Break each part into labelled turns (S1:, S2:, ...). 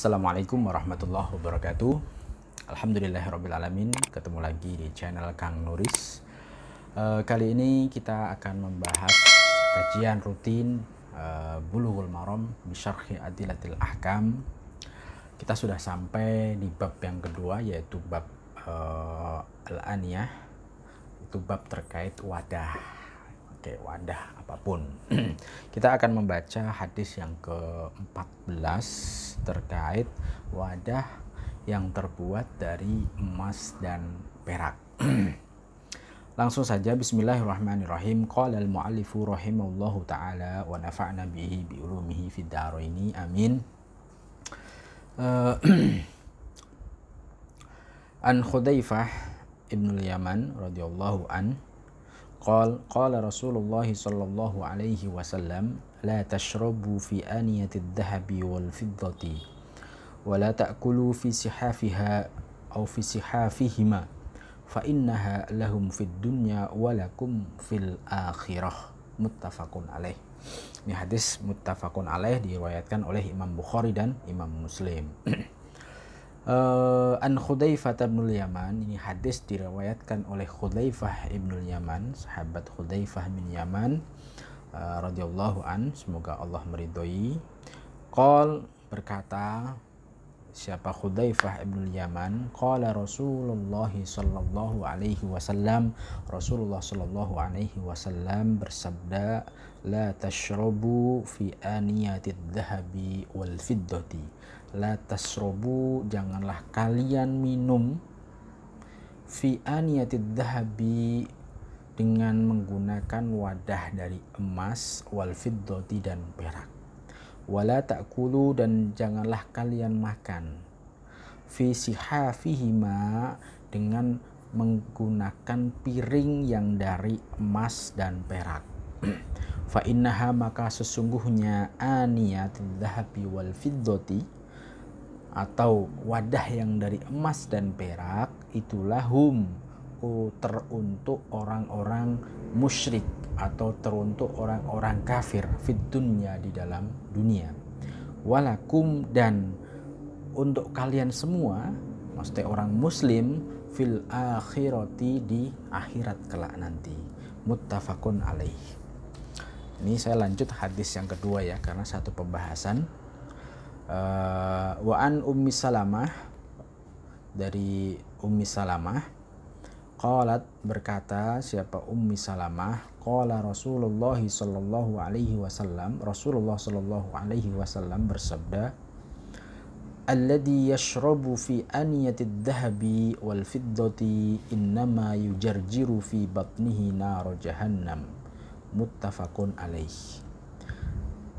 S1: Assalamualaikum warahmatullahi wabarakatuh. Alhamdulillahirrabbilalamin. Ketemu lagi di channel Kang Nuris. Kali ini kita akan membahas kajian rutin Bulughul Maram bisyarhi Adillatil Ahkam. Kita sudah sampai di bab yang kedua, yaitu bab Al-Aniyah. Itu bab terkait wadah. Oke, wadah apapun. Kita akan membaca hadis yang ke-14 terkait wadah yang terbuat dari emas dan perak. Langsung saja, bismillahirrahmanirrahim. Qala al-mu'allifu rahimallahu ta'ala wa nafa'na bihi bi ulumihi fid dharaini amin. An Hudzaifah ibnul Yaman radhiyallahu an qala Rasulullah sallallahu alaihi wasallam la tashrabu fi aniyatid dhahabi wal fiddati wa la ta'kulu fi sihafiha aw fi sihafihima fa innaha lahum fid dunya wa lakum fil akhirah. Muttafaqun alaih. Ini hadis muttafaqun alaih, diriwayatkan oleh Imam Bukhari dan Imam Muslim. An Hudzaifah ibnul Yaman, ini hadis diriwayatkan oleh Hudzaifah ibnul Yaman, sahabat Hudzaifah bin Yaman radhiyallahu an, semoga Allah meridhoi. Qal, berkata siapa Hudzaifah ibnul Yaman, qala Rasulullah sallallahu alaihi wasallam, Rasulullah sallallahu alaihi wasallam bersabda, la tashrabu fi aniyatid dhahabi wal fiddati. La tasrobu, janganlah kalian minum, fi aniyatid dhahabi, dengan menggunakan wadah dari emas, wal fiddati, dan perak. Wala ta'kulu, dan janganlah kalian makan, fi sihafihima, dengan menggunakan piring yang dari emas dan perak. Fa innaha, maka sesungguhnya aniyatid dhahabi wal fiddati, atau wadah yang dari emas dan perak, itulah teruntuk orang-orang musyrik atau teruntuk orang-orang kafir, fid dunya, di dalam dunia, walakum, dan untuk kalian semua, maksudnya orang muslim, fil akhirati, di akhirat kelak nanti. Muttafaqun alaih. Ini saya lanjut hadis yang kedua ya, karena satu pembahasan. Wa an Ummi Salamah, dari Ummi Salamah, qalat, berkata siapa Ummi Salamah, qala Rasulullah sallallahu alaihi wasallam, Rasulullah sallallahu alaihi wasallam bersabda, alladhi yashrabu fi aniyatid dhahabi wal fiddati innama yujarjiru fi batnihi nar jahannam. Muttafaqun alaih.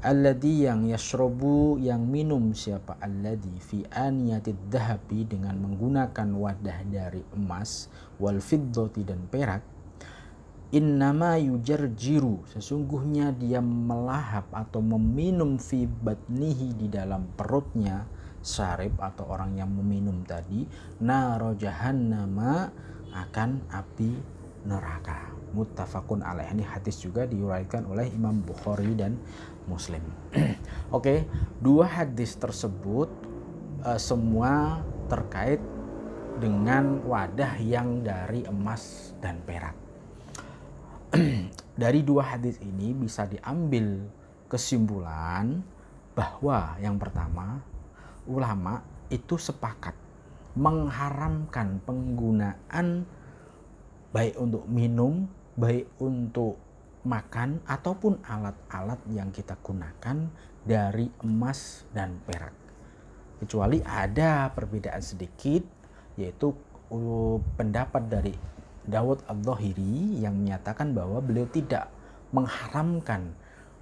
S1: Alladhi, yang yashrobu, yang minum siapa alladhi fi aniyatid dhahabi, dengan menggunakan wadah dari emas, wal fiddati, dan perak, innama yujarjiru, sesungguhnya dia melahap atau meminum, fi batnihi, di dalam perutnya, syarib atau orang yang meminum tadi, naro jahannama, akan api neraka. Muttafaqun alaih. Ini hadis juga diriwayatkan oleh Imam Bukhari dan Muslim. Oke, dua hadis tersebut semua terkait dengan wadah yang dari emas dan perak. Dari dua hadis ini bisa diambil kesimpulan bahwa yang pertama, ulama itu sepakat mengharamkan penggunaan baik untuk minum, baik untuk makan, ataupun alat-alat yang kita gunakan dari emas dan perak. Kecuali ada perbedaan sedikit, yaitu pendapat dari Dawud Adh-Dhahiri yang menyatakan bahwa beliau tidak mengharamkan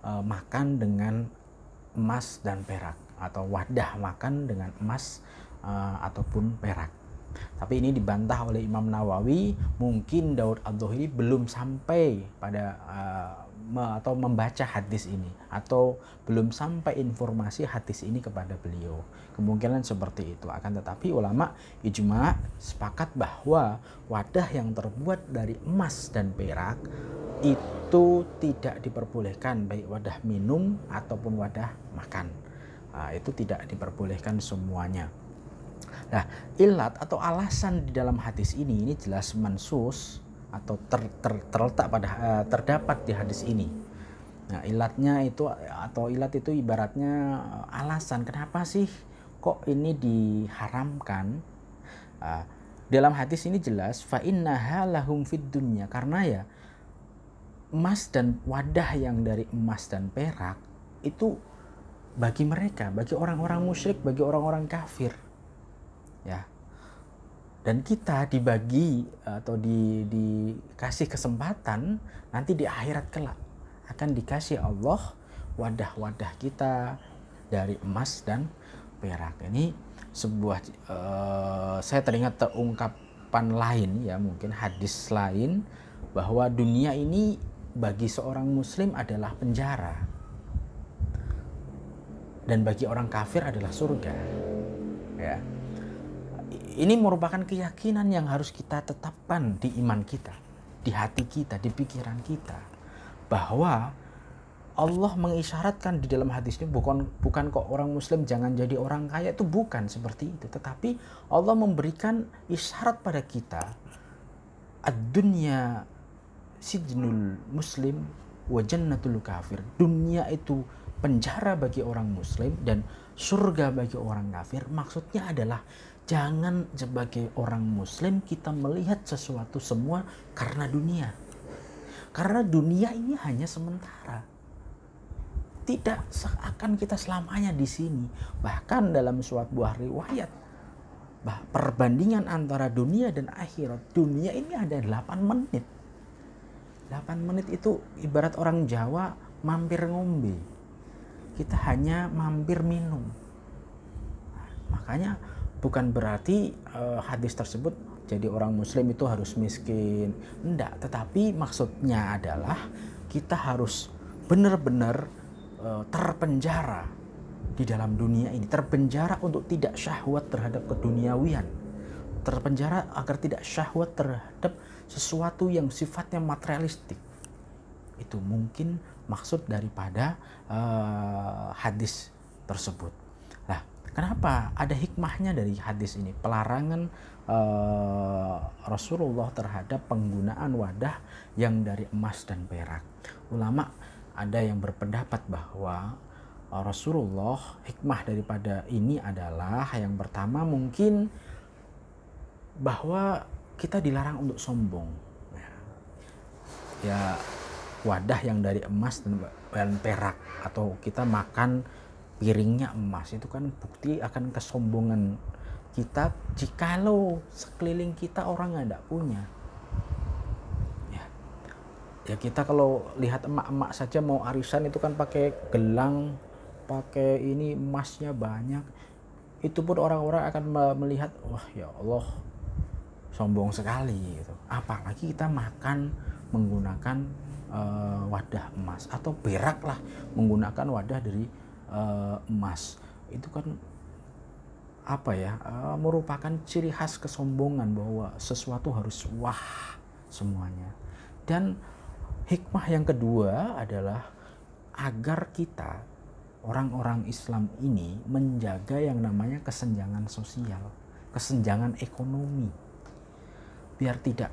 S1: makan dengan emas dan perak, atau wadah makan dengan emas ataupun perak. Tapi ini dibantah oleh Imam Nawawi. Mungkin Dawud Adh-Dhahiri belum sampai pada atau membaca hadis ini, atau belum sampai informasi hadis ini kepada beliau. Kemungkinan seperti itu. Akan tetapi ulama ijma sepakat bahwa wadah yang terbuat dari emas dan perak itu tidak diperbolehkan, baik wadah minum ataupun wadah makan. Itu tidak diperbolehkan semuanya. Nah, ilat atau alasan di dalam hadis ini jelas mansus atau terletak pada terdapat di hadis ini. Nah, ilatnya itu atau ilat itu ibaratnya alasan kenapa sih kok ini diharamkan. Dalam hadis ini jelas fa innaha lahum fid dunya, karena ya emas dan wadah yang dari emas dan perak itu bagi mereka, bagi orang-orang musyrik, bagi orang-orang kafir. Ya. Dan kita dibagi atau dikasih kesempatan nanti di akhirat kelak akan dikasih Allah wadah-wadah kita dari emas dan perak. Ini sebuah saya teringat terungkapan lain, ya mungkin hadis lain, bahwa dunia ini bagi seorang muslim adalah penjara dan bagi orang kafir adalah surga. Ya. Ini merupakan keyakinan yang harus kita tetapkan di iman kita, di hati kita, di pikiran kita, bahwa Allah mengisyaratkan di dalam hadis ini bukan kok orang muslim jangan jadi orang kaya, itu bukan seperti itu, tetapi Allah memberikan isyarat pada kita, ad-dunya sijnul muslim wa jannatul kafir. Dunia itu penjara bagi orang muslim dan surga bagi orang kafir. Maksudnya adalah jangan sebagai orang muslim kita melihat sesuatu semua karena dunia. Karena dunia ini hanya sementara. Tidak seakan kita selamanya di sini. Bahkan dalam suatu buah riwayat, perbandingan antara dunia dan akhirat, dunia ini ada 8 menit. 8 menit itu ibarat orang Jawa mampir ngombe. Kita hanya mampir minum. Makanya bukan berarti hadis tersebut jadi orang muslim itu harus miskin. Enggak, tetapi maksudnya adalah kita harus benar-benar terpenjara di dalam dunia ini, terpenjara untuk tidak syahwat terhadap keduniawian, terpenjara agar tidak syahwat terhadap sesuatu yang sifatnya materialistik. Itu mungkin maksud daripada hadis tersebut. Nah, kenapa ada hikmahnya dari hadis ini? Pelarangan Rasulullah terhadap penggunaan wadah yang dari emas dan perak. Ulama ada yang berpendapat bahwa Rasulullah, hikmah daripada ini adalah yang pertama mungkin bahwa kita dilarang untuk sombong. Ya, wadah yang dari emas dan perak atau kita makan piringnya emas itu kan bukti akan kesombongan kita jikalau sekeliling kita orang yang tidak punya. Ya kita kalau lihat emak-emak saja mau arisan itu kan pakai gelang, pakai ini emasnya banyak. Itu pun orang-orang akan melihat, wah ya Allah sombong sekali gitu. Apalagi kita makan menggunakan wadah emas atau perak lah, menggunakan wadah dari emas. Itu kan apa ya, merupakan ciri khas kesombongan bahwa sesuatu harus wah semuanya. Dan hikmah yang kedua adalah agar kita orang-orang Islam ini menjaga yang namanya kesenjangan sosial, kesenjangan ekonomi. Biar tidak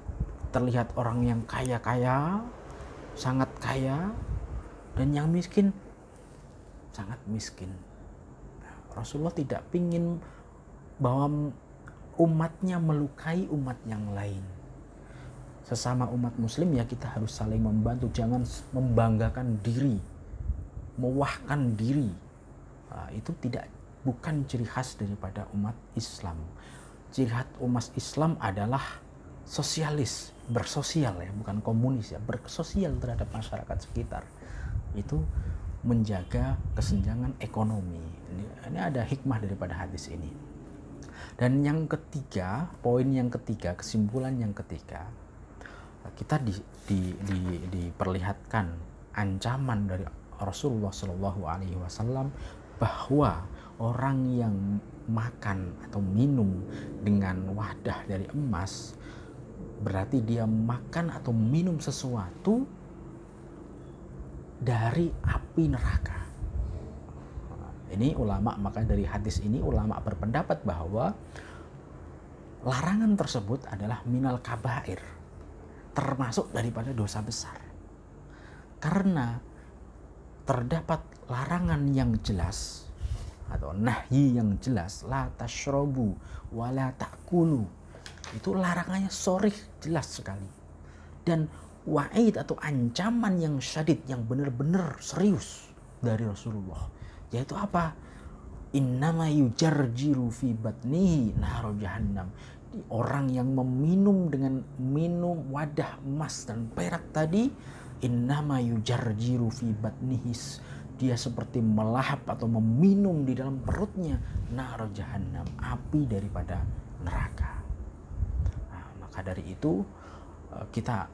S1: terlihat orang yang kaya-kaya, sangat kaya, dan yang miskin sangat miskin. Rasulullah tidak ingin bahwa umatnya melukai umat yang lain. Sesama umat muslim ya kita harus saling membantu, jangan membanggakan diri, mewahkan diri. Itu bukan ciri khas daripada umat Islam. Ciri khas umat Islam adalah sosialis, bersosial ya, bukan komunis ya, bersosial terhadap masyarakat sekitar. Itu menjaga kesenjangan ekonomi. Ini ada hikmah daripada hadis ini. Dan yang ketiga, poin yang ketiga, kesimpulan yang ketiga, kita diperlihatkan ancaman dari Rasulullah Shallallahu Alaihi Wasallam bahwa orang yang makan atau minum dengan wadah dari emas berarti dia makan atau minum sesuatu dari api neraka. Ini ulama, maka dari hadis ini ulama berpendapat bahwa larangan tersebut adalah minal kabair, termasuk daripada dosa besar. Karena terdapat larangan yang jelas atau nahyi yang jelas, la tashrobu wa la ta'kulu. Itu larangannya sharih, jelas sekali. Dan wa'id atau ancaman yang syadid, yang benar-benar serius dari Rasulullah, yaitu apa? Innama yujarjiru fi batnihi naro jahannam. Orang yang meminum dengan minum wadah emas dan perak tadi, innama yujarjiru fi batnihi, dia seperti melahap atau meminum di dalam perutnya naro jahannam, api daripada neraka. Nah, maka dari itu kita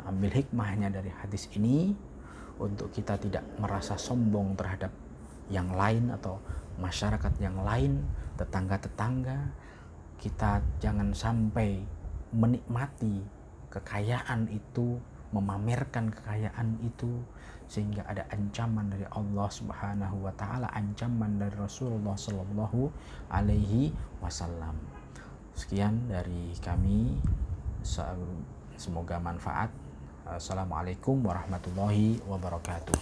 S1: ambil hikmahnya dari hadis ini untuk kita tidak merasa sombong terhadap yang lain atau masyarakat yang lain, tetangga-tetangga. Kita jangan sampai menikmati kekayaan itu, memamerkan kekayaan itu, sehingga ada ancaman dari Allah Subhanahu wa taala, ancaman dari Rasulullah sallallahu alaihi wasallam. Sekian dari kami, semoga manfaat. Assalamualaikum warahmatullahi wabarakatuh.